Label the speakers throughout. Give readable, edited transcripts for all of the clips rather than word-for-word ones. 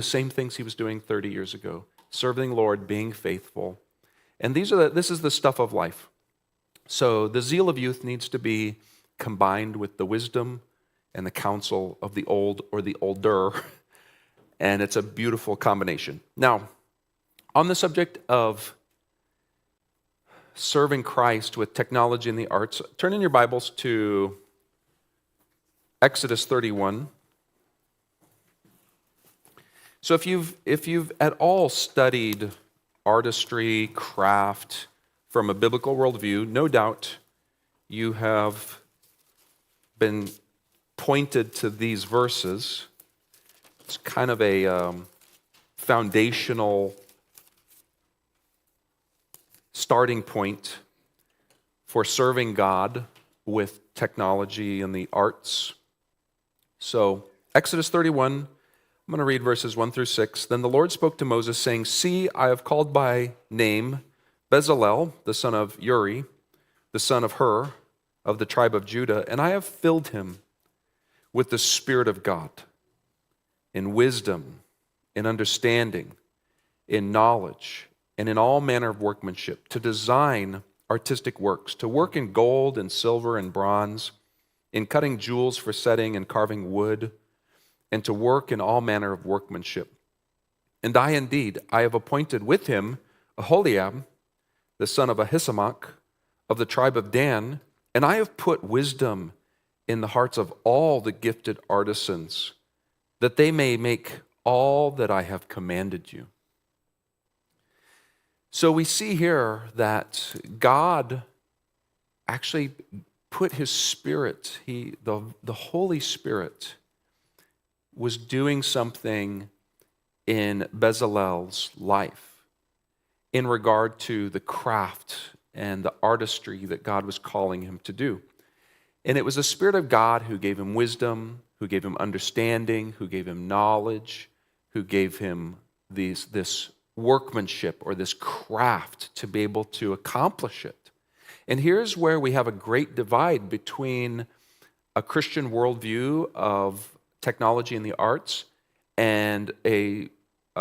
Speaker 1: the same things he was doing 30 years ago, serving the Lord, being faithful. And this is the stuff of life. So the zeal of youth needs to be combined with the wisdom and the counsel of the old or the older, and it's a beautiful combination. Now, on the subject of serving Christ with technology and the arts, turn in your Bibles to Exodus 31. So if you've at all studied artistry, craft from a biblical worldview, no doubt you have been pointed to these verses. It's kind of a foundational starting point for serving God with technology and the arts. So, Exodus 31, I'm going to read verses 1 through 6. Then the Lord spoke to Moses, saying, "See, I have called by name Bezalel, the son of Uri, the son of Hur, of the tribe of Judah, and I have filled him with the Spirit of God, in wisdom, in understanding, in knowledge, and in all manner of workmanship, to design artistic works, to work in gold and silver and bronze, in cutting jewels for setting and carving wood, and to work in all manner of workmanship. And I have appointed with him Aholiab, the son of Ahisamach, of the tribe of Dan, and I have put wisdom in the hearts of all the gifted artisans, that they may make all that I have commanded you." So we see here that God actually put his Spirit, the Holy Spirit, was doing something in Bezalel's life in regard to the craft and the artistry that God was calling him to do. And it was the Spirit of God who gave him wisdom, who gave him understanding, who gave him knowledge, who gave him this workmanship or this craft to be able to accomplish it. And here's where we have a great divide between a Christian worldview of technology and the arts and a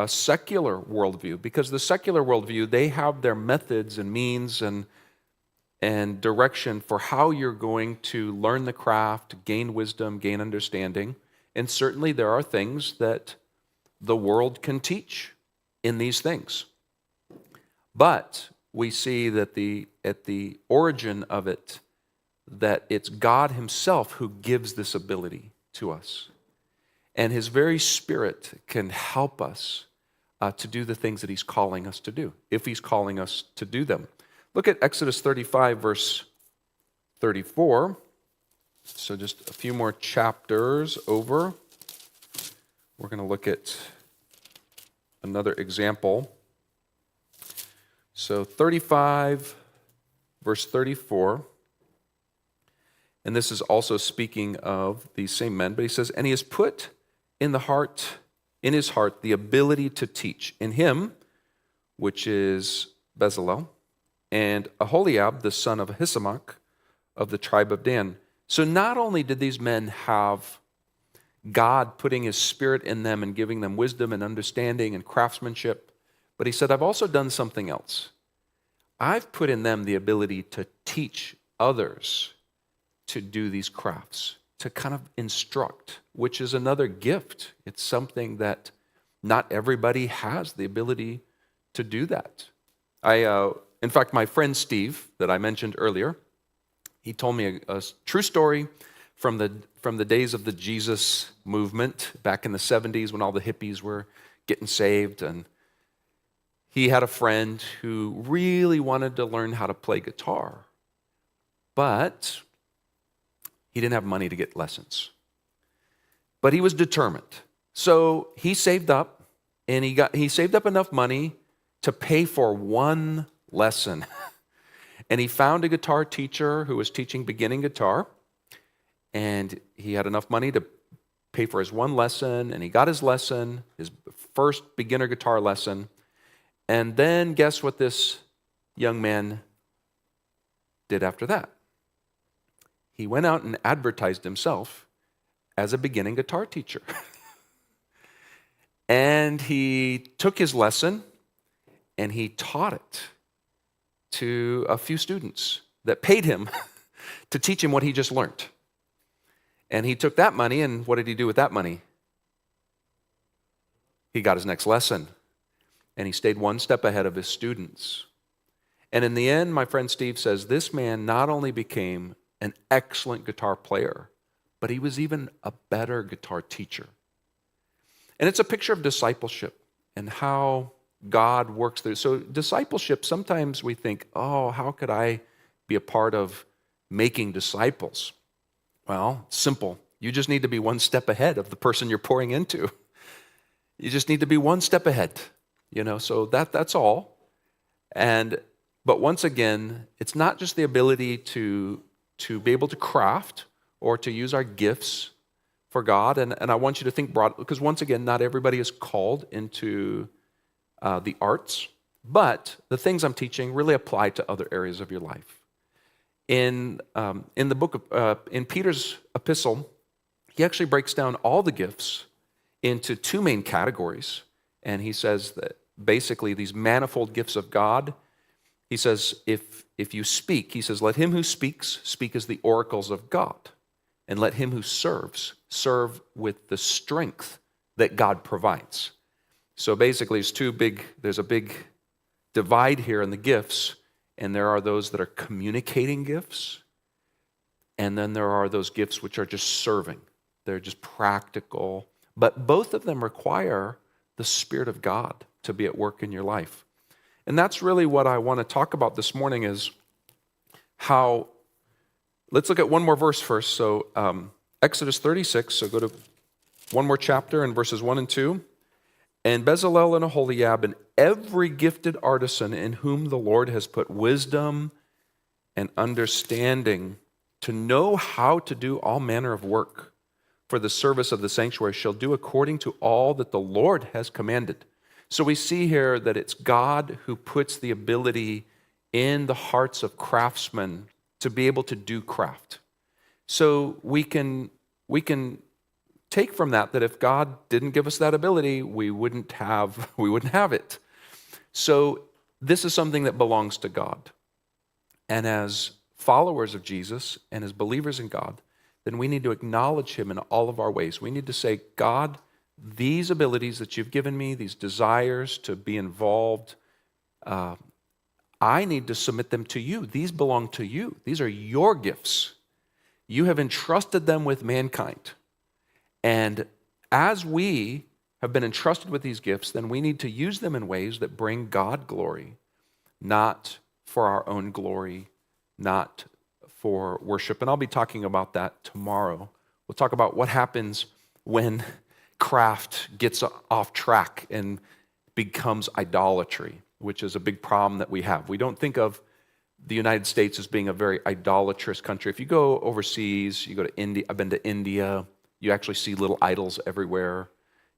Speaker 1: secular worldview, because the secular worldview, they have their methods and means and direction for how you're going to learn the craft, gain wisdom, gain understanding. And certainly there are things that the world can teach in these things. But we see that at the origin of it, that it's God himself who gives this ability to us. And his very Spirit can help us to do the things that he's calling us to do, if he's calling us to do them. Look at Exodus 35, verse 34. So just a few more chapters over. We're going to look at another example. So 35, verse 34. And this is also speaking of these same men, but he says, "And he has put in his heart the ability to teach in him," which is Bezalel, "and Aholiab, the son of Ahisamach, of the tribe of Dan." So not only did these men have God putting his Spirit in them and giving them wisdom and understanding and craftsmanship, but he said, "I've also done something else. I've put in them the ability to teach others to do these crafts, to kind of instruct," which is another gift. It's something that not everybody has the ability to do that. In fact, my friend Steve, that I mentioned earlier, he told me a true story from the days of the Jesus movement back in the 70s when all the hippies were getting saved. And he had a friend who really wanted to learn how to play guitar, but he didn't have money to get lessons. But he was determined. So he saved up, and he saved up enough money to pay for one lesson. And he found a guitar teacher who was teaching beginning guitar, and he had enough money to pay for his one lesson, and he got his lesson, his first beginner guitar lesson. And then guess what this young man did after that? He went out and advertised himself as a beginning guitar teacher. And he took his lesson and he taught it to a few students that paid him to teach him what he just learned. And he took that money, and what did he do with that money? He got his next lesson, and he stayed one step ahead of his students. And in the end, my friend Steve says, this man not only became an excellent guitar player, but he was even a better guitar teacher. And it's a picture of discipleship and how God works through. So discipleship, sometimes we think, oh, how could I be a part of making disciples? Well, simple. You just need to be one step ahead of the person you're pouring into. You just need to be one step ahead, so that's all. But once again, it's not just the ability to be able to craft or to use our gifts for God. And I want you to think broad, because once again, not everybody is called into the arts, but the things I'm teaching really apply to other areas of your life. In the book of in Peter's epistle, he actually breaks down all the gifts into two main categories, and he says that basically these manifold gifts of God. He says, if you speak, he says, let him who speaks speak as the oracles of God, and let him who serves serve with the strength that God provides. So basically, there's a big divide here in the gifts, and there are those that are communicating gifts, and then there are those gifts which are just serving. They're just practical, but both of them require the Spirit of God to be at work in your life. And that's really what I want to talk about this morning is how, let's look at one more verse first. So Exodus 36, so go to one more chapter in verses 1 and 2. And Bezalel and Aholiab and every gifted artisan in whom the Lord has put wisdom and understanding to know how to do all manner of work for the service of the sanctuary shall do according to all that the Lord has commanded. So we see here that it's God who puts the ability in the hearts of craftsmen to be able to do craft. So we can take from that if God didn't give us that ability, we wouldn't have it. So this is something that belongs to God. And as followers of Jesus and as believers in God, then we need to acknowledge him in all of our ways. We need to say, God, these abilities that you've given me, these desires to be involved, I need to submit them to you. These belong to you. These are your gifts. You have entrusted them with mankind. And as we have been entrusted with these gifts, then we need to use them in ways that bring God glory, not for our own glory, not for worship. And I'll be talking about that tomorrow. We'll talk about what happens when craft gets off track and becomes idolatry, which is a big problem that we have. We don't think of the United States as being a very idolatrous country. If you go overseas, you go to India, I've been to India, you actually see little idols everywhere.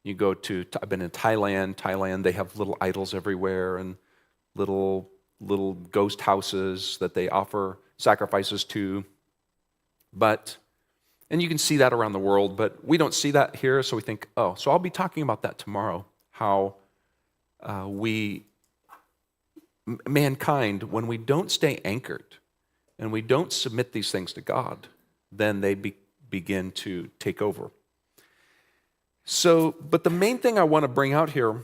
Speaker 1: You go to, I've been in Thailand, they have little idols everywhere and little ghost houses that they offer sacrifices to. And you can see that around the world, but we don't see that here, so we think, so I'll be talking about that tomorrow, how mankind, when we don't stay anchored and we don't submit these things to God, then they begin to take over. So, but the main thing I want to bring out here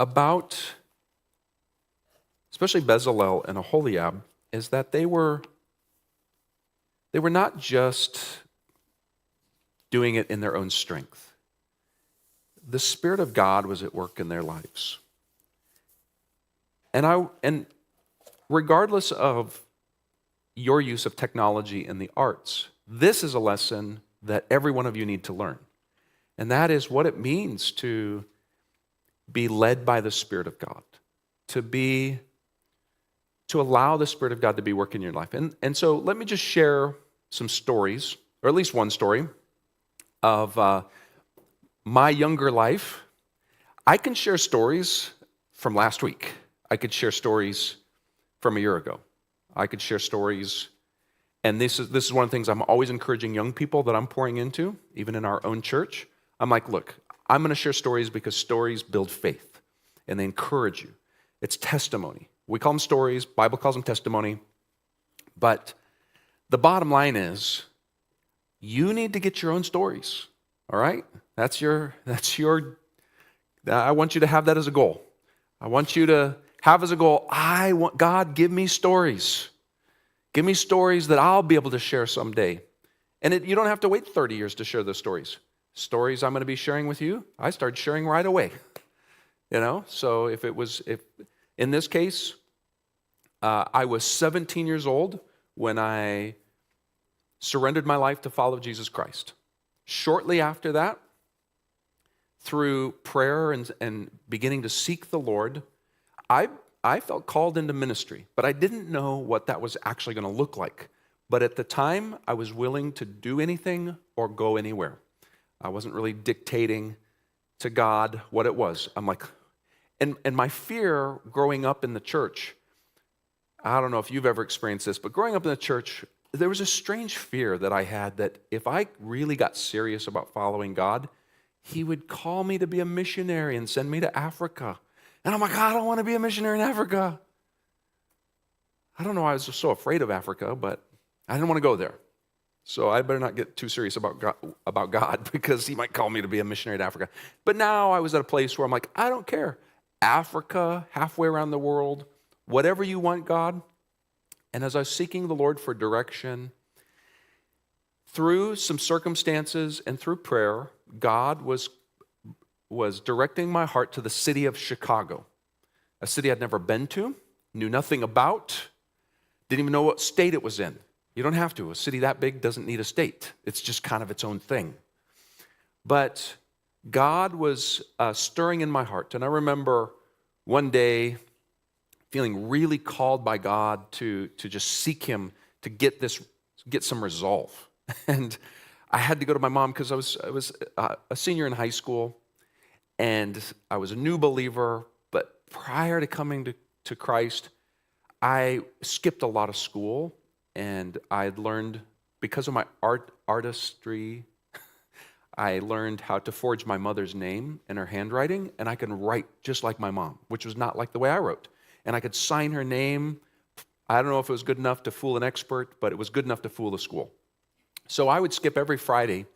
Speaker 1: about, especially Bezalel and Aholiab, is that they were not just doing it in their own strength. The Spirit of God was at work in their lives. And regardless of your use of technology and the arts, this is a lesson that every one of you need to learn. And that is what it means to be led by the Spirit of God, to allow the Spirit of God to be working in your life. And so let me just share some stories, or at least one story, of my younger life. I can share stories from last week. I could share stories from a year ago. I could share stories, and this is one of the things I'm always encouraging young people that I'm pouring into, even in our own church. I'm like, look, I'm going to share stories because stories build faith and they encourage you. It's testimony. We call them stories. Bible calls them testimony. But the bottom line is you need to get your own stories. All right? That's your, I want you to have that as a goal. I want you to have as a goal, I want, God, give me stories. Give me stories that I'll be able to share someday. And you don't have to wait 30 years to share those stories. Stories I'm going to be sharing with you, I started sharing right away. So if in this case, I was 17 years old when I surrendered my life to follow Jesus Christ. Shortly after that, through prayer and beginning to seek the Lord, I felt called into ministry, but I didn't know what that was actually going to look like. But at the time, I was willing to do anything or go anywhere. I wasn't really dictating to God what it was. I'm like, and my fear growing up in the church, I don't know if you've ever experienced this, but growing up in the church, there was a strange fear that I had that if I really got serious about following God, He would call me to be a missionary and send me to Africa. And I'm like, I don't want to be a missionary in Africa. I don't know why I was so afraid of Africa, but I didn't want to go there. So I better not get too serious about God because He might call me to be a missionary to Africa. But now I was at a place where I'm like, I don't care. Africa, halfway around the world, whatever you want, God. And as I was seeking the Lord for direction, through some circumstances and through prayer, God was directing my heart to the city of Chicago, a city I'd never been to, knew nothing about, didn't even know what state it was in. You don't have to. A city that big doesn't need a state. It's just kind of its own thing. But God was stirring in my heart. And I remember one day feeling really called by God to just seek Him to get some resolve. And I had to go to my mom because I was a senior in high school, and I was a new believer. But prior to coming to Christ, I skipped a lot of school, and I had learned, because of my artistry, I learned how to forge my mother's name and her handwriting, and I can write just like my mom, which was not like the way I wrote. And I could sign her name. I don't know if it was good enough to fool an expert, but it was good enough to fool the school. So I would skip every Friday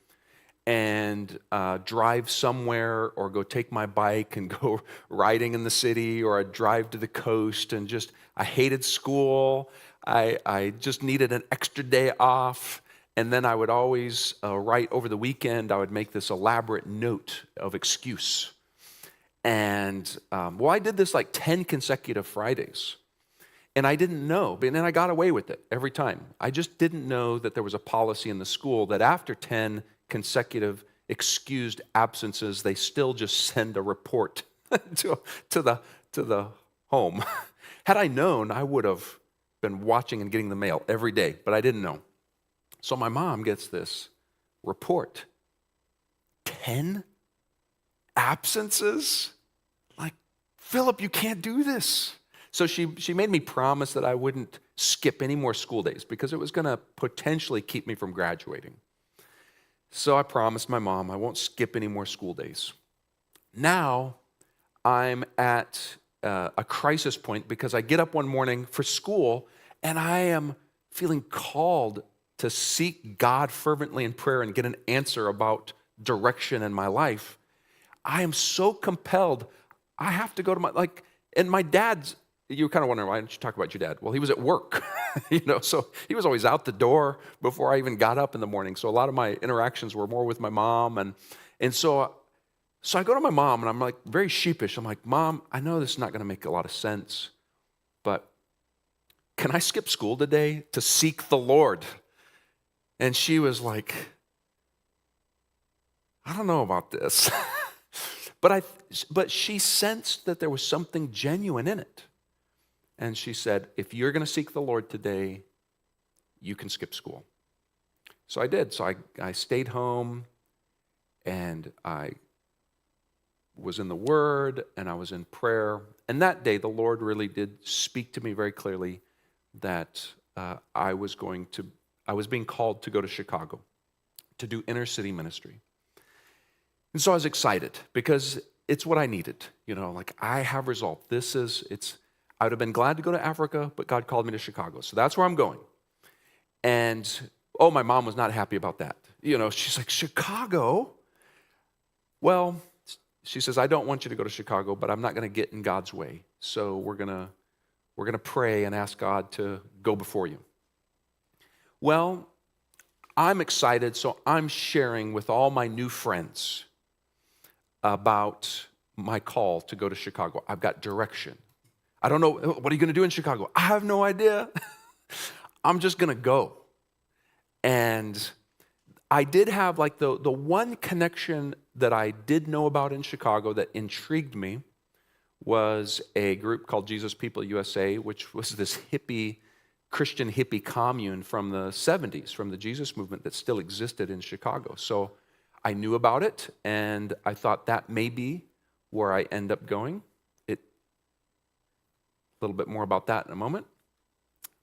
Speaker 1: and drive somewhere or go take my bike and go riding in the city, or I'd drive to the coast and I hated school. I just needed an extra day off. And then I would always write over the weekend, I would make this elaborate note of excuse. And I did this like 10 consecutive Fridays. And I didn't know, and then I got away with it every time. I just didn't know that there was a policy in the school that after 10 consecutive excused absences, they still just send a report to the home. Had I known, I would have been watching and getting the mail every day, but I didn't know. So my mom gets this report. 10 absences? Like, Philip, you can't do this. So she made me promise that I wouldn't skip any more school days because it was going to potentially keep me from graduating. So I promised my mom I won't skip any more school days. Now I'm at a crisis point because I get up one morning for school and I am feeling called to seek God fervently in prayer and get an answer about direction in my life. I am so compelled. I have to go to and my dad's, you were kind of wondering, why didn't you talk about your dad? Well, he was at work, so he was always out the door before I even got up in the morning. So a lot of my interactions were more with my mom. And so I go to my mom and I'm like very sheepish. I'm like, Mom, I know this is not going to make a lot of sense, but can I skip school today to seek the Lord? And she was like, I don't know about this. But she sensed that there was something genuine in it. And she said, if you're going to seek the Lord today, you can skip school. So I did. So I stayed home, and I was in the Word, and I was in prayer. And that day, the Lord really did speak to me very clearly that I was being called to go to Chicago to do inner city ministry. And so I was excited because it's what I needed. Like I have resolved. I would have been glad to go to Africa, but God called me to Chicago. So that's where I'm going. And, my mom was not happy about that. She's like, Chicago? Well, she says, I don't want you to go to Chicago, but I'm not going to get in God's way. So we're going to pray and ask God to go before you. Well, I'm excited, so I'm sharing with all my new friends about my call to go to Chicago. I've got direction. I don't know, what are you going to do in Chicago? I have no idea. I'm just going to go. And I did have like the one connection that I did know about in Chicago that intrigued me was a group called Jesus People USA, which was this Christian hippie commune from the 70s, from the Jesus movement that still existed in Chicago. So I knew about it, and I thought that may be where I end up going. A little bit more about that in a moment.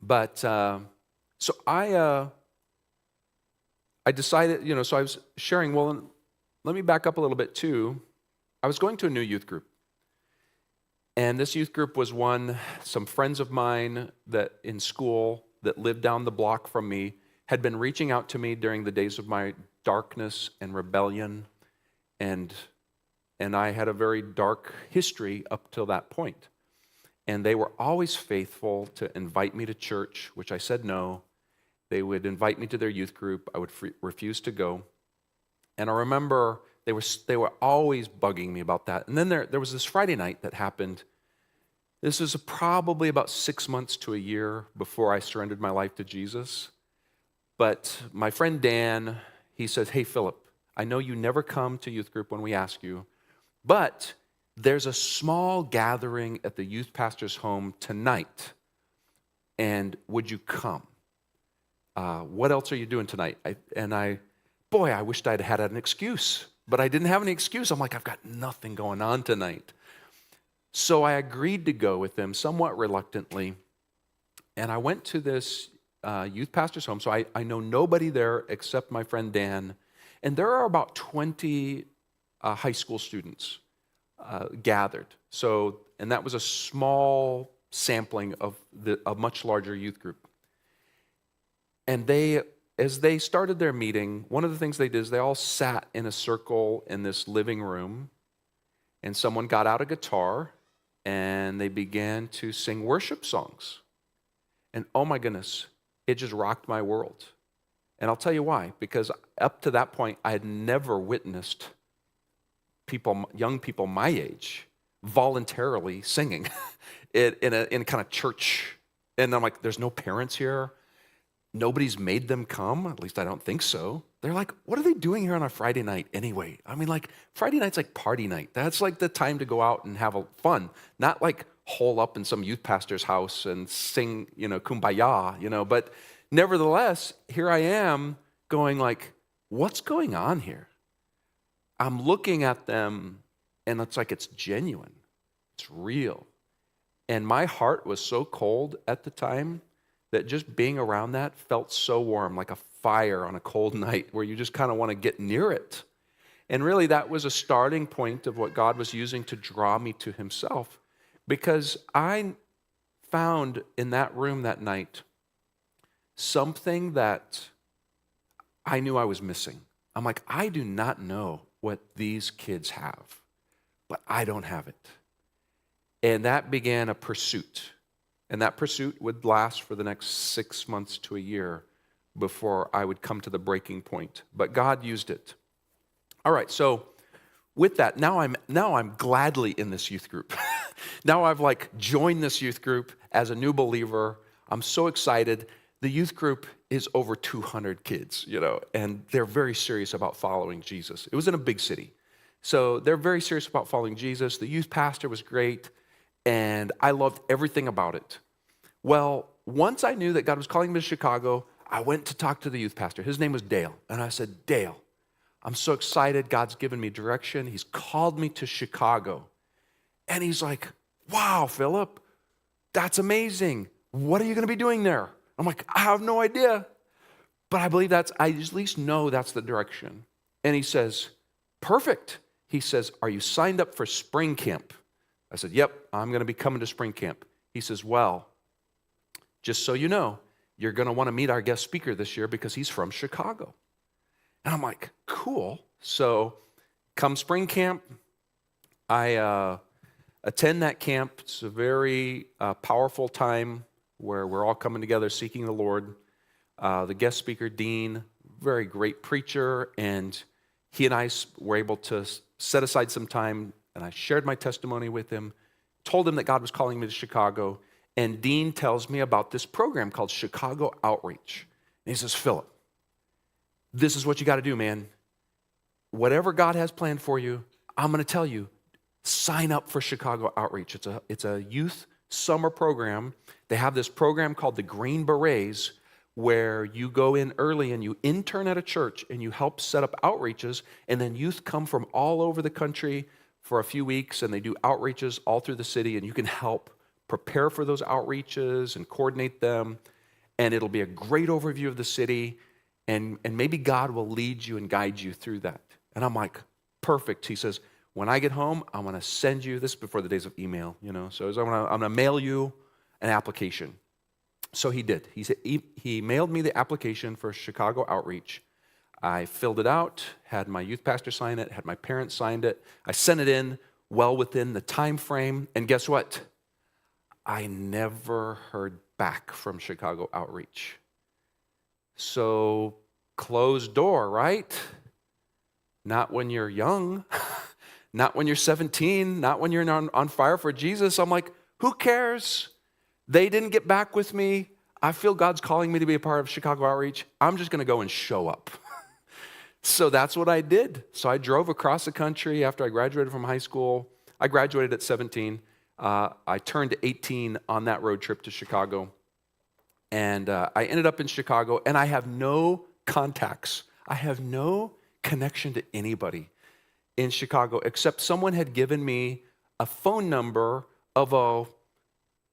Speaker 1: But so I decided, so I was sharing, well, let me back up a little bit too. I was going to a new youth group. And this youth group was some friends of mine that in school that lived down the block from me had been reaching out to me during the days of my darkness and rebellion. And I had a very dark history up till that point. And they were always faithful to invite me to church, which I said no. They would invite me to their youth group. I would refuse to go. And I remember they were always bugging me about that. And then there was this Friday night that happened. This was probably about 6 months to a year before I surrendered my life to Jesus. But my friend Dan, he said, hey, Philip, I know you never come to youth group when we ask you, but there's a small gathering at the youth pastor's home tonight, and would you come? What else are you doing tonight? I wished I'd had an excuse, but I didn't have any excuse. I'm like, I've got nothing going on tonight. So I agreed to go with them somewhat reluctantly, and I went to this youth pastor's home. So I know nobody there except my friend Dan, and there are about 20 high school students gathered. So, and that was a small sampling of a much larger youth group. And as they started their meeting, one of the things they did is they all sat in a circle in this living room, and someone got out a guitar, and they began to sing worship songs. And oh my goodness, it just rocked my world. And I'll tell you why, because up to that point, I had never witnessed young people my age, voluntarily singing in kind of church. And I'm like, there's no parents here. Nobody's made them come. At least I don't think so. They're like, what are they doing here on a Friday night anyway? I mean, like, Friday night's like party night. That's like the time to go out and have fun, not like hole up in some youth pastor's house and sing, kumbaya, But nevertheless, here I am going like, what's going on here? I'm looking at them, and it's like it's genuine. It's real. And my heart was so cold at the time that just being around that felt so warm, like a fire on a cold night where you just kind of want to get near it. And really, that was a starting point of what God was using to draw me to himself, because I found in that room that night something that I knew I was missing. I'm like, I do not know what these kids have, but I don't have it. And that began a pursuit. And that pursuit would last for the next 6 months to a year before I would come to the breaking point. But God used it. All right, so with that, now I'm gladly in this youth group. Now I've joined this youth group as a new believer. I'm so excited. The youth group is over 200 kids, and they're very serious about following Jesus. It was in a big city. So they're very serious about following Jesus. The youth pastor was great, and I loved everything about it. Well, once I knew that God was calling me to Chicago, I went to talk to the youth pastor. His name was Dale. And I said, Dale, I'm so excited. God's given me direction. He's called me to Chicago. And he's like, wow, Philip, that's amazing. What are you going to be doing there? I'm like, I have no idea. But I believe I at least know that's the direction. And he says, Perfect. He says, are you signed up for spring camp? I said, yep, I'm going to be coming to spring camp. He says, well, just so you know, you're going to want to meet our guest speaker this year because he's from Chicago. And I'm like, cool. So come spring camp, I attend that camp. It's a very powerful time where we're all coming together seeking the Lord. The guest speaker, Dean, very great preacher, and he and I were able to set aside some time, and I shared my testimony with him, told him that God was calling me to Chicago, and Dean tells me about this program called Chicago Outreach. And he says, Philip, this is what you got to do, man. Whatever God has planned for you, I'm going to tell you, sign up for Chicago Outreach. It's a youth summer program. They have this program called the Green Berets, where you go in early and you intern at a church and you help set up outreaches, and then youth come from all over the country for a few weeks, and they do outreaches all through the city, and you can help prepare for those outreaches and coordinate them, and it'll be a great overview of the city, and maybe God will lead you and guide you through that. And I'm like, perfect. He says, when I get home, I'm going to send you, this before the days of email, so I'm going to mail you an application. So he did. He mailed me the application for Chicago Outreach. I filled it out, had my youth pastor sign it, had my parents signed it. I sent it in well within the time frame, and guess what? I never heard back from Chicago Outreach. So, closed door, right? Not when you're young, not when you're 17, not when you're on fire for Jesus. I'm like, who cares? They didn't get back with me. I feel God's calling me to be a part of Chicago Outreach. I'm just going to go and show up. So that's what I did. So I drove across the country after I graduated from high school. I graduated at 17. I turned 18 on that road trip to Chicago. And I ended up in Chicago, and I have no contacts. I have no connection to anybody in Chicago, except someone had given me a phone number of a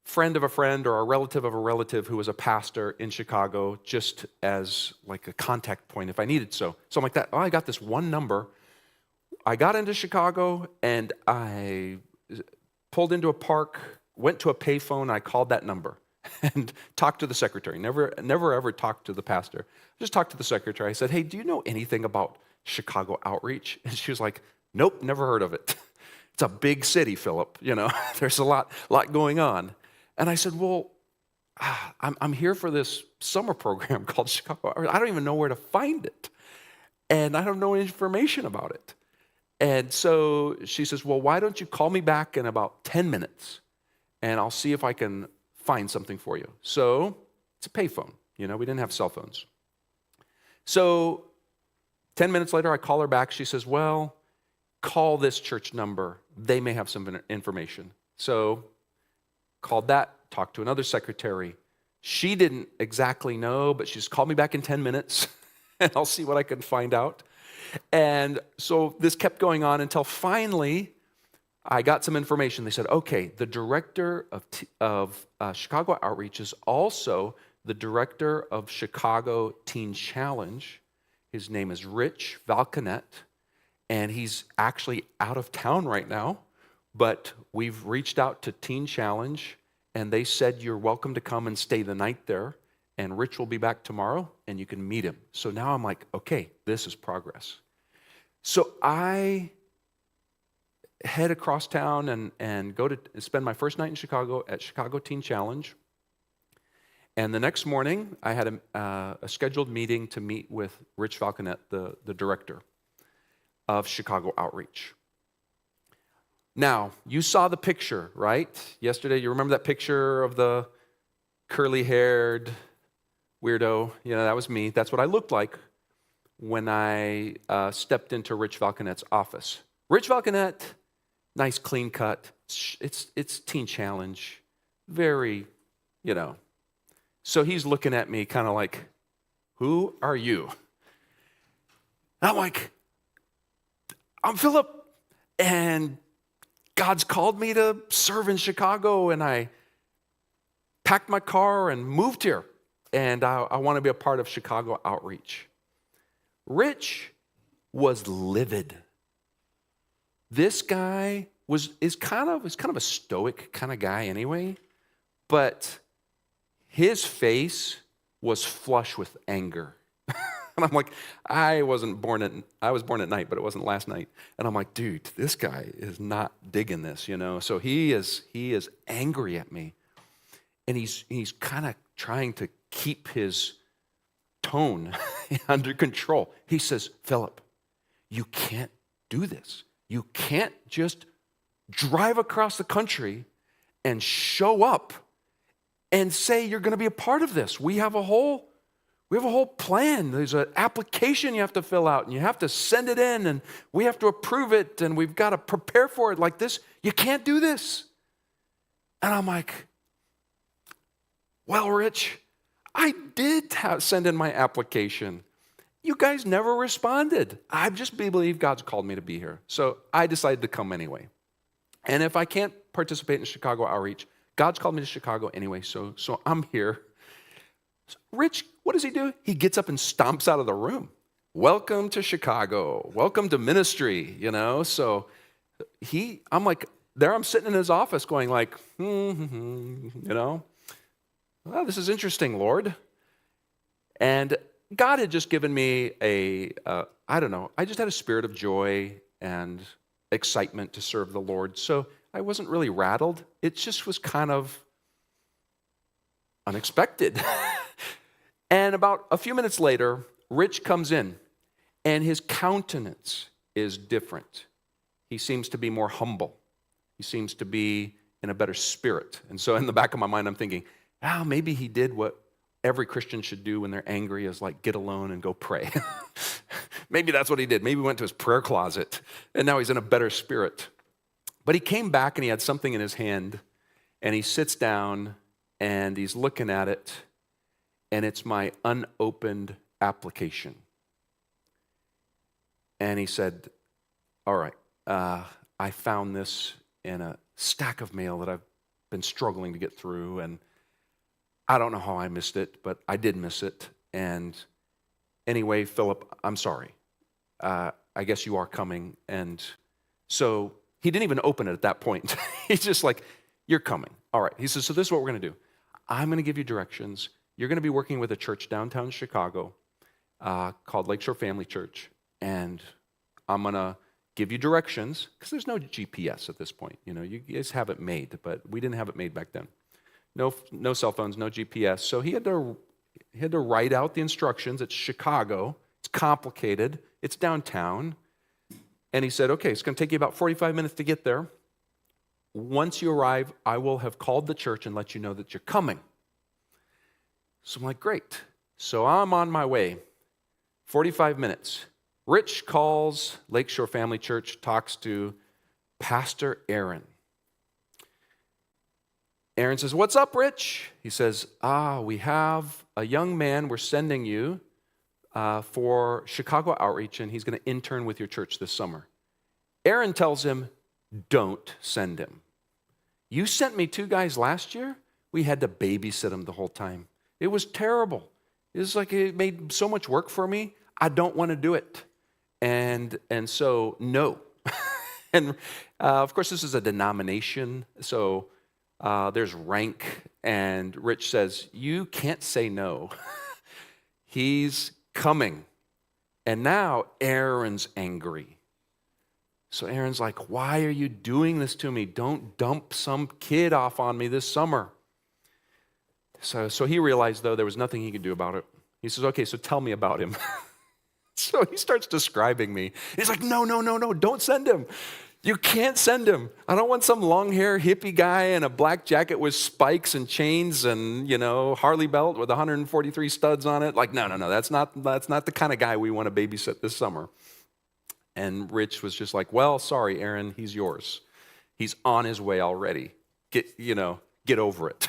Speaker 1: friend of a friend or a relative of a relative who was a pastor in Chicago, just as like a contact point if I needed so. So I'm like, that. Oh, I got this one number. I got into Chicago, and I pulled into a park, went to a payphone, I called that number and talked to the secretary. Never ever talked to the pastor. Just talked to the secretary. I said, hey, do you know anything about Chicago Outreach? And she was like, nope, never heard of it. It's a big city, Philip. There's a lot going on. And I said, well, I'm here for this summer program called Chicago. I don't even know where to find it. And I don't know any information about it. And so she says, well, why don't you call me back in about 10 minutes, and I'll see if I can find something for you. So it's a payphone. We didn't have cell phones. So 10 minutes later, I call her back. She says, well, call this church number. They may have some information. So called that, talked to another secretary. She didn't exactly know, but she just called me back in 10 minutes, and I'll see what I can find out. And so this kept going on until finally I got some information. They said, okay, the director of Chicago Outreach is also the director of Chicago Teen Challenge. His name is Rich Valcanet, and he's actually out of town right now. But we've reached out to Teen Challenge, and they said you're welcome to come and stay the night there, and Rich will be back tomorrow, and you can meet him. So now I'm like, okay, this is progress. So I head across town and go to spend my first night in Chicago at Chicago Teen Challenge. And the next morning, I had a scheduled meeting to meet with Rich Valcanet, the director of Chicago Outreach. Now, you saw the picture, right? Yesterday, you remember that picture of the curly-haired weirdo? That was me. That's what I looked like when I stepped into Rich Valcanet's office. Rich Valcanet, nice clean cut. It's Teen Challenge. Very, So he's looking at me kind of like, who are you? And I'm like, I'm Philip, and God's called me to serve in Chicago, and I packed my car and moved here, and I want to be a part of Chicago Outreach. Rich was livid. This guy is kind of a stoic kind of guy anyway, but his face was flush with anger. And I'm like, I was born at night, but it wasn't last night. And I'm like, dude, this guy is not digging this, you know? So he is angry at me. And he's kind of trying to keep his tone under control. He says, Philip, you can't do this. You can't just drive across the country and show up and say you're going to be a part of this. We have a whole plan. There's an application you have to fill out, and you have to send it in, and we have to approve it, and we've got to prepare for it like this. You can't do this. And I'm like, well, Rich, I did send in my application. You guys never responded. I just believe God's called me to be here. So I decided to come anyway. And if I can't participate in Chicago outreach, God's called me to Chicago anyway, so I'm here. Rich, what does he do? He gets up and stomps out of the room. Welcome to Chicago. Welcome to ministry, you know? So I'm like, there I'm sitting in his office going like, you know? Well, this is interesting, Lord. And God had just given me I don't know, I just had a spirit of joy and excitement to serve the Lord. So I wasn't really rattled. It just was kind of unexpected. And about a few minutes later, Rich comes in, and his countenance is different. He seems to be more humble. He seems to be in a better spirit. And so in the back of my mind, I'm thinking, maybe he did what every Christian should do when they're angry, is like get alone and go pray. Maybe that's what he did. Maybe he went to his prayer closet, and now he's in a better spirit. But he came back, and he had something in his hand, and he sits down, and he's looking at it, and it's my unopened application. And he said, all right, I found this in a stack of mail that I've been struggling to get through, and I don't know how I missed it, but I did miss it. And anyway, Philip, I'm sorry. I guess you are coming. And so he didn't even open it at that point. He's just like, you're coming. All right. He says, so this is what we're going to do. I'm going to give you directions. You're going to be working with a church downtown Chicago called Lakeshore Family Church. And I'm going to give you directions, because there's no GPS at this point. You know, you guys have it made, but we didn't have it made back then. No cell phones, no GPS. So he had to write out the instructions. It's Chicago. It's complicated. It's downtown. And he said, okay, it's going to take you about 45 minutes to get there. Once you arrive, I will have called the church and let you know that you're coming. So I'm like, great. So I'm on my way. 45 minutes. Rich calls Lakeshore Family Church, talks to Pastor Aaron. Aaron says, what's up, Rich? He says, we have a young man we're sending you for Chicago outreach, and he's going to intern with your church this summer. Aaron tells him, don't send him. You sent me 2 guys last year? We had to babysit them the whole time. It was terrible. It was like it made so much work for me. I don't want to do it. And so, no. And of course, this is a denomination, so there's rank, and Rich says, you can't say no. He's coming. And now Aaron's angry. So Aaron's like, why are you doing this to me? Don't dump some kid off on me this summer. So he realized, though, there was nothing he could do about it. He says, okay, so tell me about him. So he starts describing me. He's like, no, don't send him. You can't send him. I don't want some long hair hippie guy in a black jacket with spikes and chains and, Harley belt with 143 studs on it. Like, no, that's not the kind of guy we want to babysit this summer. And Rich was just like, well, sorry, Aaron, he's yours. He's on his way already. Get over it.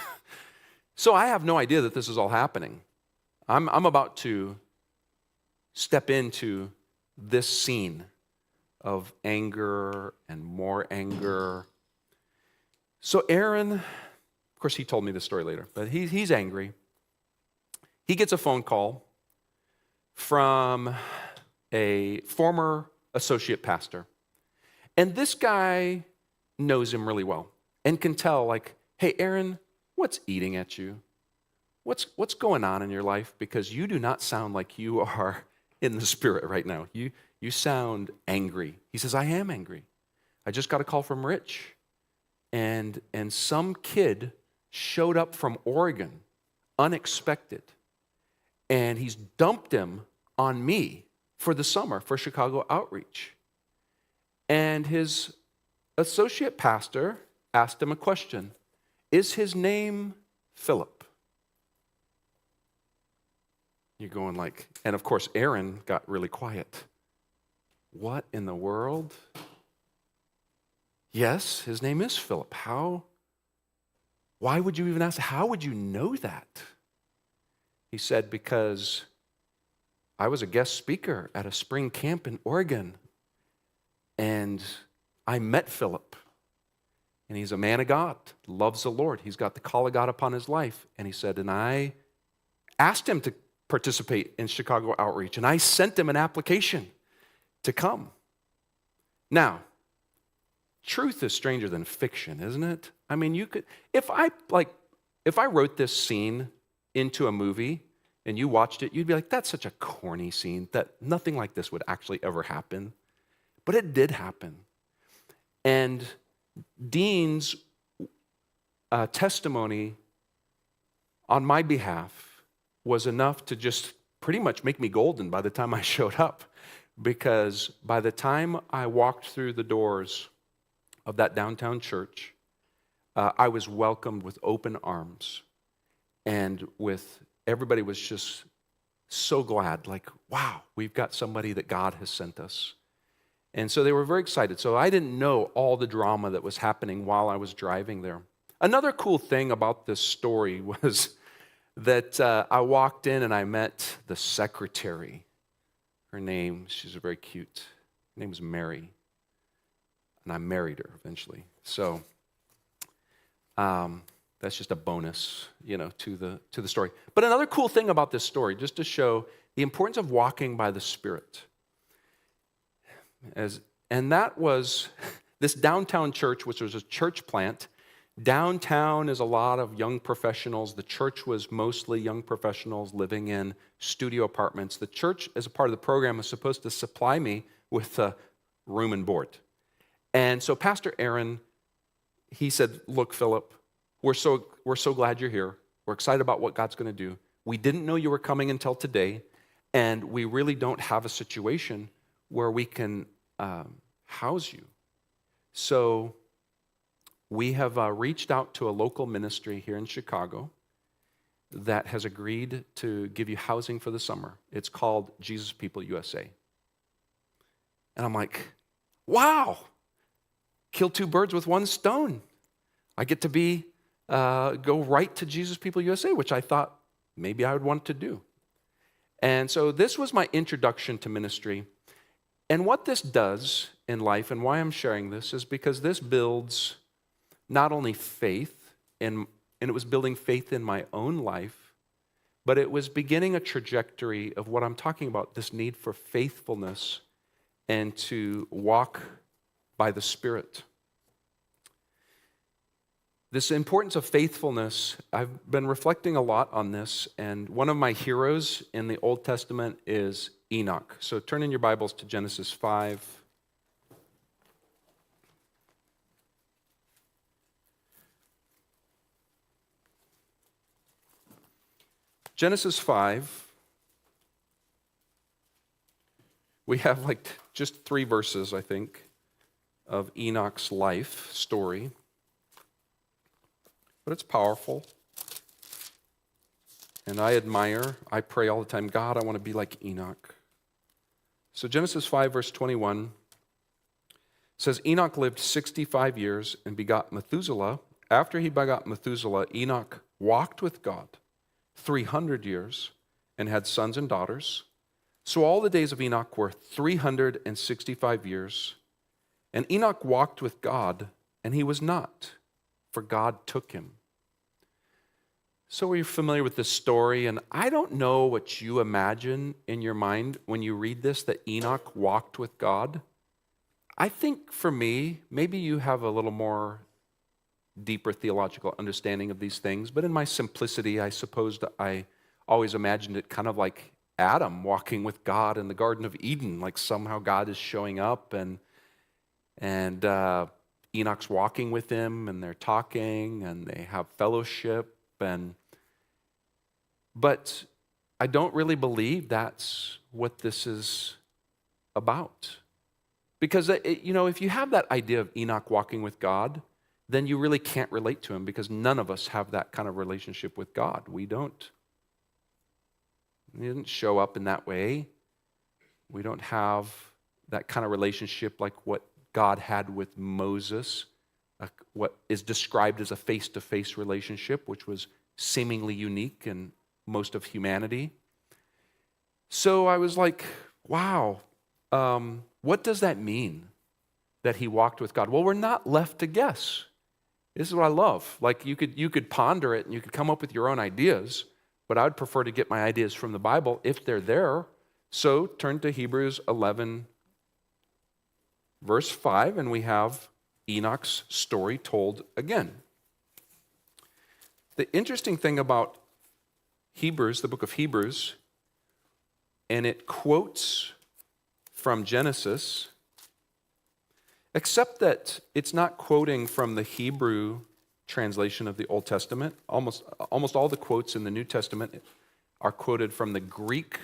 Speaker 1: So I have no idea that this is all happening. I'm about to step into this scene of anger and more anger. So Aaron, of course, he told me this story later, but he's angry. He gets a phone call from a former associate pastor, And this guy knows him really well and can tell, like, hey, Aaron, what's eating at you? What's going on in your life? Because you do not sound like you are in the spirit right now. You sound angry. He says, I am angry. I just got a call from Rich. And some kid showed up from Oregon, unexpected. And he's dumped him on me for the summer for Chicago outreach. And his associate pastor asked him a question. Is his name Philip? You're going like, and of course, Aaron got really quiet. What in the world? Yes, his name is Philip. How? Why would you even ask? How would you know that? He said, because I was a guest speaker at a spring camp in Oregon, and I met Philip. And he's a man of God, loves the Lord. He's got the call of God upon his life. And he said, and I asked him to participate in Chicago outreach, and I sent him an application to come. Now, truth is stranger than fiction, isn't it? I mean, you could, if I wrote this scene into a movie and you watched it, you'd be like, that's such a corny scene that nothing like this would actually ever happen. But it did happen. And Dean's testimony on my behalf was enough to just pretty much make me golden by the time I showed up. Because by the time I walked through the doors of that downtown church, I was welcomed with open arms. And everybody was just so glad, like, wow, we've got somebody that God has sent us. And so they were very excited. So I didn't know all the drama that was happening while I was driving there. Another cool thing about this story was that I walked in and I met the secretary. Her name, she's very cute. Her name was Mary. And I married her eventually. So that's just a bonus, to the story. But another cool thing about this story, just to show the importance of walking by the Spirit. And that was this downtown church, which was a church plant. Downtown is a lot of young professionals. The church was mostly young professionals living in studio apartments. The church, as a part of the program, was supposed to supply me with room and board. And so Pastor Aaron, he said, look, Philip, we're so glad you're here. We're excited about what God's going to do. We didn't know you were coming until today, and we really don't have a situation where we can house you. So we have reached out to a local ministry here in Chicago that has agreed to give you housing for the summer. It's called Jesus People USA. And I'm like, wow, kill two birds with one stone. I get to go right to Jesus People USA, which I thought maybe I would want to do. And so this was my introduction to ministry. And what this does in life, and why I'm sharing this, is because this builds not only faith, and it was building faith in my own life, but it was beginning a trajectory of what I'm talking about, this need for faithfulness and to walk by the Spirit. This importance of faithfulness, I've been reflecting a lot on this, and one of my heroes in the Old Testament is Enoch. So turn in your Bibles to Genesis 5. Genesis 5, we have just 3 verses, I think, of Enoch's life story. But it's powerful. And I pray all the time, God, I want to be like Enoch. So Genesis 5, verse 21 says, Enoch lived 65 years and begot Methuselah. After he begot Methuselah, Enoch walked with God 300 years and had sons and daughters. So all the days of Enoch were 365 years. And Enoch walked with God, and he was not, for God took him. So are you familiar with this story? And I don't know what you imagine in your mind when you read this, that Enoch walked with God. I think for me, maybe you have a little more deeper theological understanding of these things, but in my simplicity, I suppose that I always imagined it kind of like Adam walking with God in the Garden of Eden, like somehow God is showing up and Enoch's walking with him and they're talking and they have fellowship but I don't really believe that's what this is about. Because, if you have that idea of Enoch walking with God, then you really can't relate to him because none of us have that kind of relationship with God. We don't. He didn't show up in that way. We don't have that kind of relationship like what God had with Moses, what is described as a face-to-face relationship, which was seemingly unique in most of humanity. So I was like, wow, what does that mean that he walked with God? Well, we're not left to guess. This is what I love. Like you could ponder it and you could come up with your own ideas, but I would prefer to get my ideas from the Bible if they're there. So turn to Hebrews 11, verse 5, and we have Enoch's story told again. The interesting thing about Hebrews, the book of Hebrews, and it quotes from Genesis, except that it's not quoting from the Hebrew translation of the Old Testament. Almost all the quotes in the New Testament are quoted from the Greek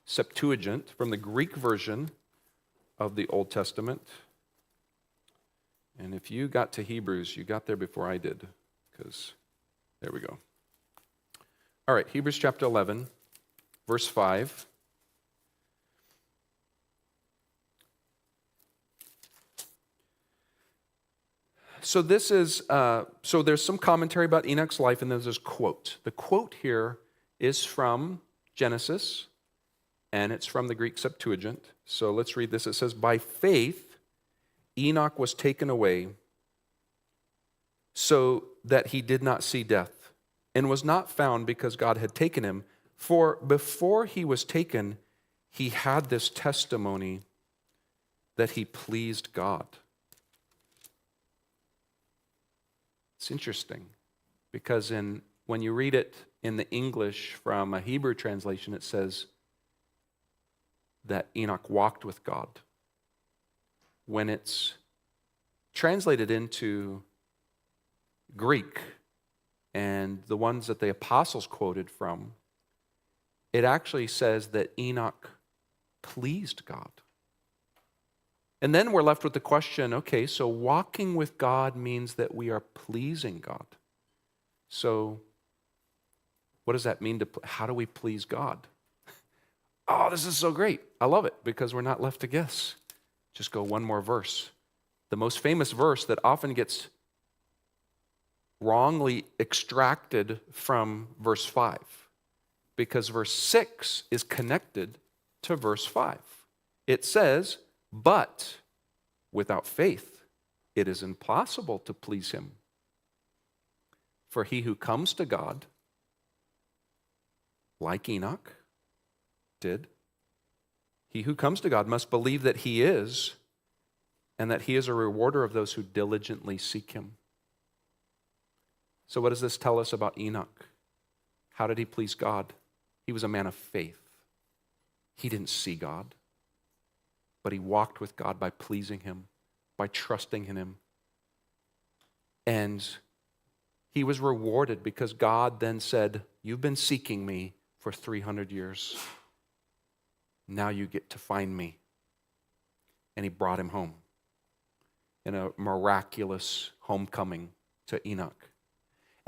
Speaker 1: Septuagint, from the Greek version of the Old Testament. And if you got to Hebrews, you got there before I did, because there we go. All right, Hebrews chapter 11, verse 5. So this is, so there's some commentary about Enoch's life, and there's this quote. The quote here is from Genesis, and it's from the Greek Septuagint. So let's read this. It says, "By faith, Enoch was taken away so that he did not see death, and was not found because God had taken him. For before he was taken, he had this testimony that he pleased God." It's interesting because when you read it in the English from a Hebrew translation, it says that Enoch walked with God. When it's translated into Greek and the ones that the apostles quoted from, it actually says that Enoch pleased God. And then we're left with the question, okay, so walking with God means that we are pleasing God. So what does that mean? How do we please God? Oh, this is so great. I love it because we're not left to guess. Just go one more verse. The most famous verse that often gets wrongly extracted from verse 5, because verse 6 is connected to verse 5. It says, "But without faith, it is impossible to please him. For he who comes to God, like Enoch did, he who comes to God must believe that he is, and that he is a rewarder of those who diligently seek him." So what does this tell us about Enoch? How did he please God? He was a man of faith. He didn't see God, but he walked with God by pleasing him, by trusting in him. And he was rewarded because God then said, "You've been seeking me for 300 years. Now you get to find me." And he brought him home in a miraculous homecoming to Enoch.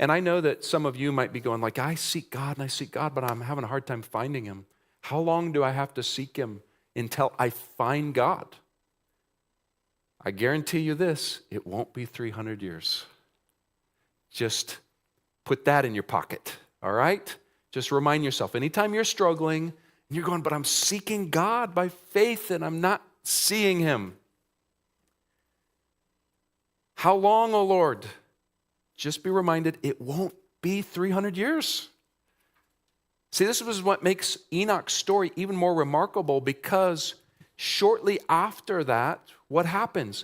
Speaker 1: And I know that some of you might be going like, I seek God, but I'm having a hard time finding him. How long do I have to seek him until I find God? I guarantee you this, it won't be 300 years. Just put that in your pocket, all right? Just remind yourself, anytime you're struggling, and you're going, but I'm seeking God by faith and I'm not seeing him. How long, O Lord? Just be reminded, it won't be 300 years. See, this is what makes Enoch's story even more remarkable, because Shortly after that, what happens?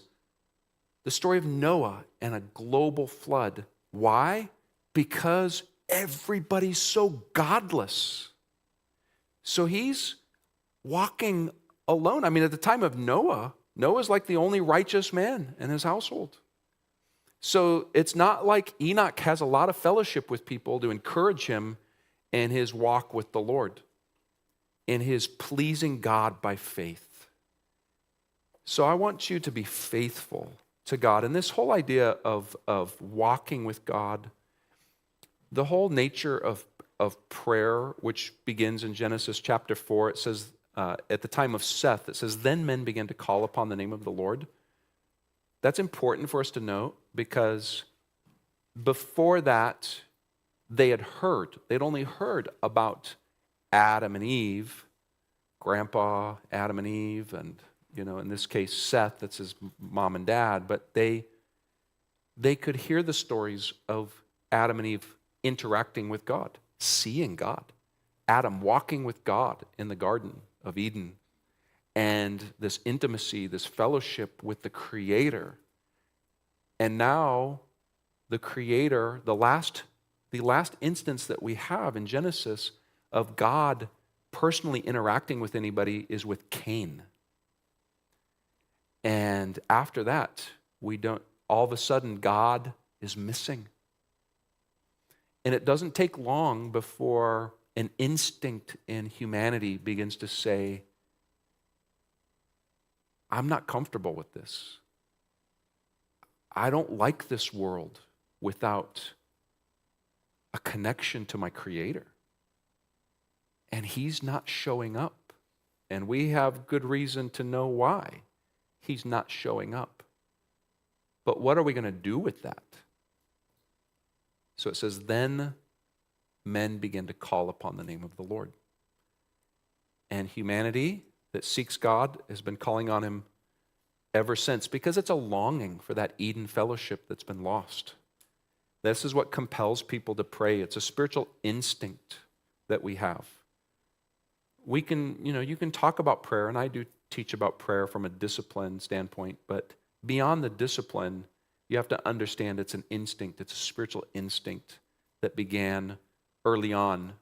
Speaker 1: The story of Noah and a global flood. Why? Because everybody's so godless. So he's walking alone. I mean, at the time of Noah, Noah's like the only righteous man in his household. So it's not like Enoch has a lot of fellowship with people to encourage him in his walk with the Lord, in his pleasing God by faith. So I want you to be faithful to God. And this whole idea of walking with God, the whole nature of prayer, which begins in Genesis chapter 4, it says, at the time of Seth, it says, then men began to call upon the name of the Lord. That's important for us to note because before that, they'd only heard about Adam and Eve, Grandpa, Adam and Eve, and in this case, Seth, that's his mom and dad, but they could hear the stories of Adam and Eve interacting with God, seeing God. Adam walking with God in the Garden of Eden, and this intimacy, this fellowship with the Creator. And now the Creator, the last instance that we have in Genesis of God personally interacting with anybody is with Cain. And after that, all of a sudden God is missing. And it doesn't take long before an instinct in humanity begins to say, I'm not comfortable with this. I don't like this world without a connection to my Creator. And He's not showing up. And we have good reason to know why He's not showing up. But what are we going to do with that? So it says, then men begin to call upon the name of the Lord. And humanity that seeks God has been calling on Him ever since, because it's a longing for that Eden fellowship that's been lost. This is what compels people to pray. It's a spiritual instinct that we have. We can, you can talk about prayer, and I do teach about prayer from a discipline standpoint, but beyond the discipline, you have to understand it's an instinct. It's a spiritual instinct that began early on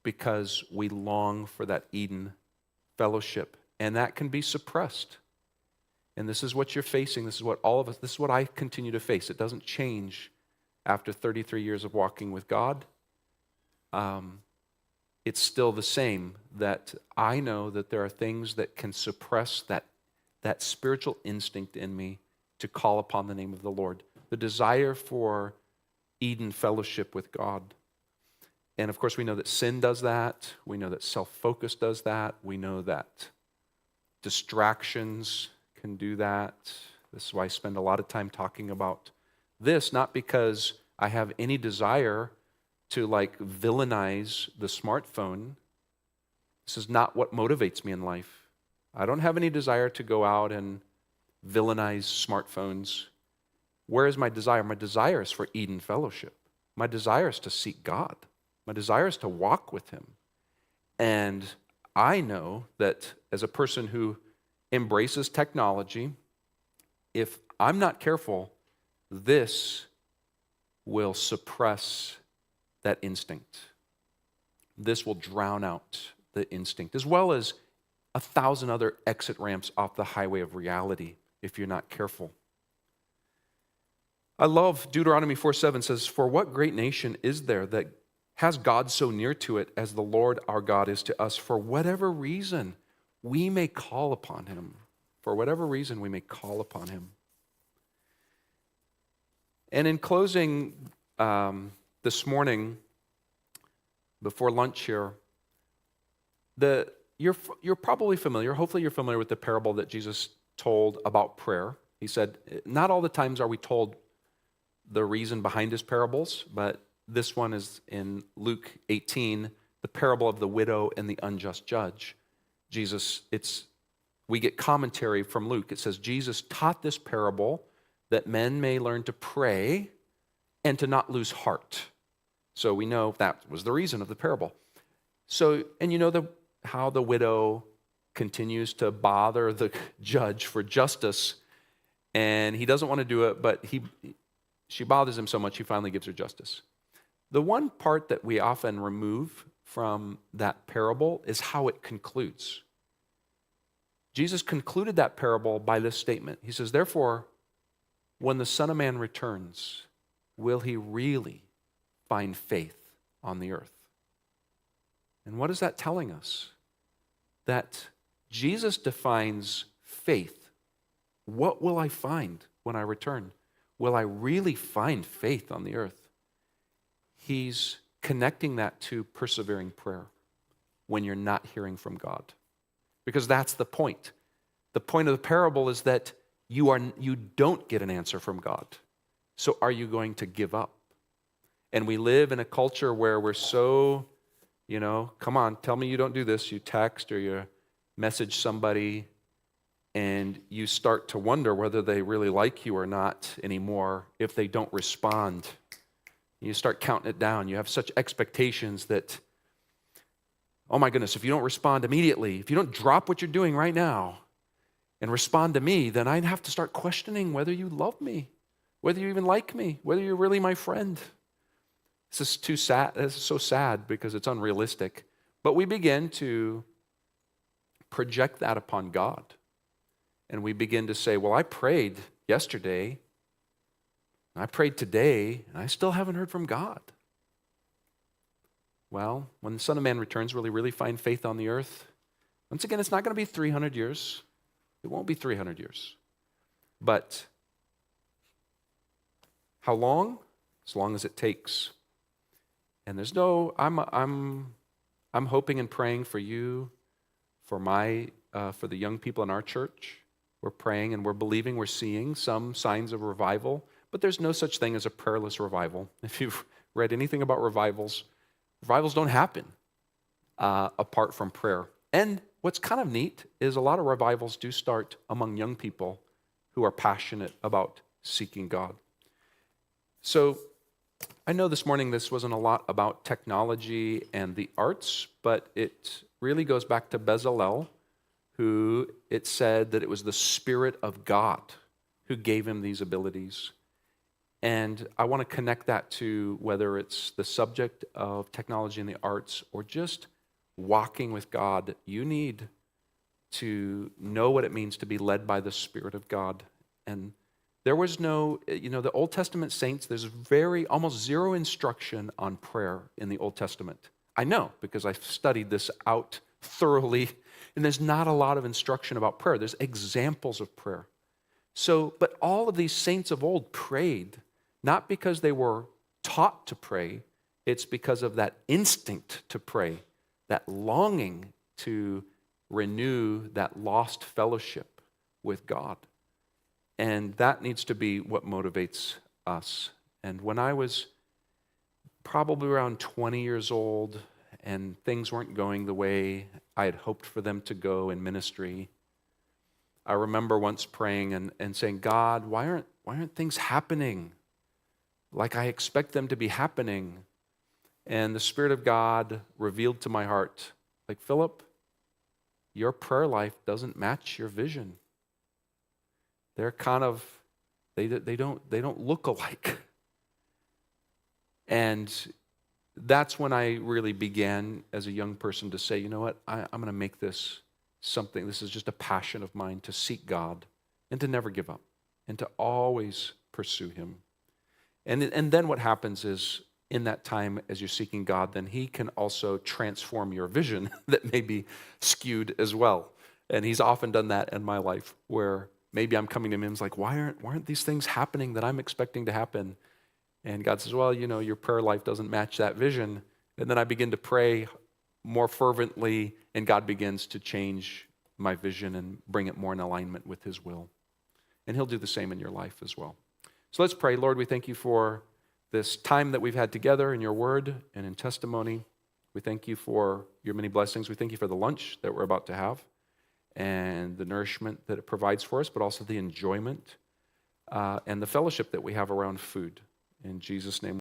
Speaker 1: because we long for that Eden fellowship, and that can be suppressed. And this is what you're facing. This is what all of us, this is what I continue to face. It doesn't change after 33 years of walking with God. It's still the same, that I know that there are things that can suppress that spiritual instinct in me to call upon the name of the Lord. The desire for Eden fellowship with God. And of course, we know that sin does that. We know that self-focus does that. We know that distractions can do that. This is why I spend a lot of time talking about this, not because I have any desire to villainize the smartphone. This is not what motivates me in life. I don't have any desire to go out and villainize smartphones. Where is my desire? My desire is for Eden fellowship. My desire is to seek God. My desire is to walk with Him. And I know that as a person who embraces technology, if I'm not careful, this will suppress that instinct. This will drown out the instinct, as well as 1,000 other exit ramps off the highway of reality if you're not careful. I love Deuteronomy 4:7 says, "For what great nation is there that has God so near to it as the Lord our God is to us? For whatever reason we may call upon Him." For whatever reason we may call upon Him. And in closing this morning, before lunch here, you're probably familiar, hopefully you're familiar with the parable that Jesus told about prayer. He said, not all the times are we told the reason behind His parables, but this one is in Luke 18, the parable of the widow and the unjust judge. We get commentary from Luke. It says, Jesus taught this parable that men may learn to pray and to not lose heart. So we know that was the reason of the parable. So, and you know how the widow continues to bother the judge for justice, and he doesn't want to do it, but she bothers him so much, he finally gives her justice. The one part that we often remove from that parable is how it concludes. Jesus concluded that parable by this statement. He says, therefore, when the Son of Man returns, will he really find faith on the earth? And what is that telling us? That Jesus defines faith. What will I find when I return? Will I really find faith on the earth? He's connecting that to persevering prayer when you're not hearing from God. Because that's the point. The point of the parable is that you don't get an answer from God. So are you going to give up? And we live in a culture where we're so, come on, tell me you don't do this. You text or you message somebody and you start to wonder whether they really like you or not anymore if they don't respond. You start counting it down. You have such expectations that, oh my goodness, if you don't respond immediately, if you don't drop what you're doing right now and respond to me, then I'd have to start questioning whether you love me, whether you even like me, whether you're really my friend. This is too sad. This is so sad because it's unrealistic. But we begin to project that upon God. And we begin to say, well, I prayed yesterday, I prayed today, and I still haven't heard from God. Well, when the Son of Man returns, will he really find faith on the earth? Once again, it's not going to be 300 years. It won't be 300 years. But how long? As long as it takes. And there's no, I'm hoping and praying for you, for the young people in our church. We're praying and we're believing, we're seeing some signs of revival, but there's no such thing as a prayerless revival. If you've read anything about revivals don't happen apart from prayer. And what's kind of neat is a lot of revivals do start among young people who are passionate about seeking God. So I know this morning this wasn't a lot about technology and the arts, but it really goes back to Bezalel, who it said that it was the Spirit of God who gave him these abilities. And I want to connect that to whether it's the subject of technology and the arts or just walking with God. You need to know what it means to be led by the Spirit of God. And there was no, the Old Testament saints, there's almost zero instruction on prayer in the Old Testament. I know because I've studied this out thoroughly, and there's not a lot of instruction about prayer. There's examples of prayer. So, but all of these saints of old prayed, not because they were taught to pray, it's because of that instinct to pray, that longing to renew that lost fellowship with God. And that needs to be what motivates us. And when I was probably around 20 years old and things weren't going the way I had hoped for them to go in ministry, I remember once praying and saying, God, why aren't things happening like I expect them to be happening? And the Spirit of God revealed to my heart, like, Philip, your prayer life doesn't match your vision. They're kind of, they don't look alike. And that's when I really began as a young person to say, you know what, I'm going to make this something. This is just a passion of mine to seek God and to never give up and to always pursue Him. And then what happens is, in that time as you're seeking God, then He can also transform your vision that may be skewed as well. And He's often done that in my life, where maybe I'm coming to Him and He's like, why aren't these things happening that I'm expecting to happen? And God says, well, your prayer life doesn't match that vision. And then I begin to pray more fervently, and God begins to change my vision and bring it more in alignment with His will. And He'll do the same in your life as well. So let's pray. Lord, we thank You for this time that we've had together in Your word and in testimony. We thank You for Your many blessings. We thank You for the lunch that we're about to have and the nourishment that it provides for us, but also the enjoyment and the fellowship that we have around food. In Jesus' name.